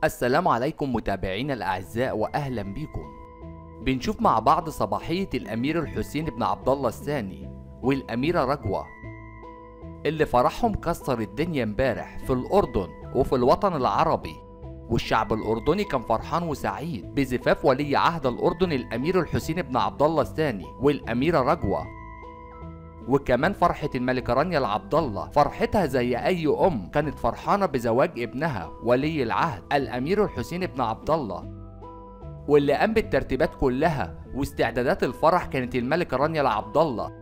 السلام عليكم متابعينا الأعزاء وأهلا بكم. بنشوف مع بعض صباحية الأمير الحسين بن عبد الله الثاني والأميرة رجوة اللي فرحهم كسر الدنيا امبارح في الأردن وفي الوطن العربي، والشعب الأردني كان فرحان وسعيد بزفاف ولي عهد الأردن الأمير الحسين بن عبد الله الثاني والأميرة رجوة. وكمان فرحة الملكة رانيا العبد الله فرحتها زي أي أم كانت فرحانة بزواج ابنها ولي العهد الأمير الحسين بن عبد الله، واللي قام بالترتيبات كلها واستعدادات الفرح كانت الملكة رانيا العبد الله.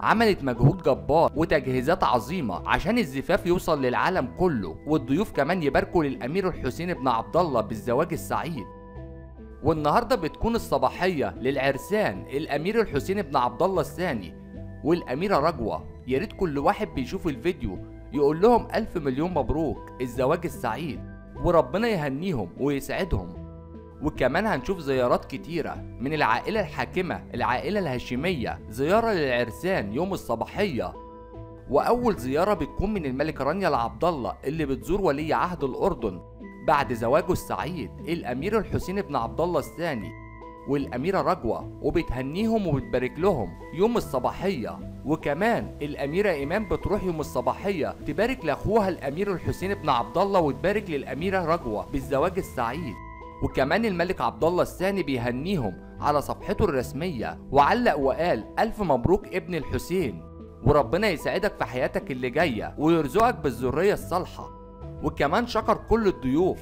عملت مجهود جبار وتجهيزات عظيمة عشان الزفاف يوصل للعالم كله، والضيوف كمان يباركوا للأمير الحسين بن عبد الله بالزواج السعيد. والنهارده بتكون الصباحية للعرسان الأمير الحسين بن عبد الله الثاني والأميرة رجوة. يا ريت كل واحد بيشوف الفيديو يقول لهم ألف مليون مبروك الزواج السعيد، وربنا يهنيهم ويسعدهم. وكمان هنشوف زيارات كتيرة من العائلة الحاكمة العائلة الهاشمية، زيارة للعرسان يوم الصباحية. وأول زيارة بتكون من الملكة رانيا العبد الله اللي بتزور ولي عهد الأردن بعد زواجه السعيد الأمير الحسين بن عبد الله الثاني والأميرة رجوة، وبتهنيهم وبتبارك لهم يوم الصباحية. وكمان الأميرة إيمان بتروح يوم الصباحية تبارك لأخوها الأمير الحسين بن عبد الله وتبارك للأميرة رجوة بالزواج السعيد. وكمان الملك عبد الله الثاني بيهنيهم على صفحته الرسمية وعلق وقال ألف مبروك ابن الحسين، وربنا يسعدك في حياتك اللي جاية ويرزقك بالذرية الصالحة. وكمان شكر كل الضيوف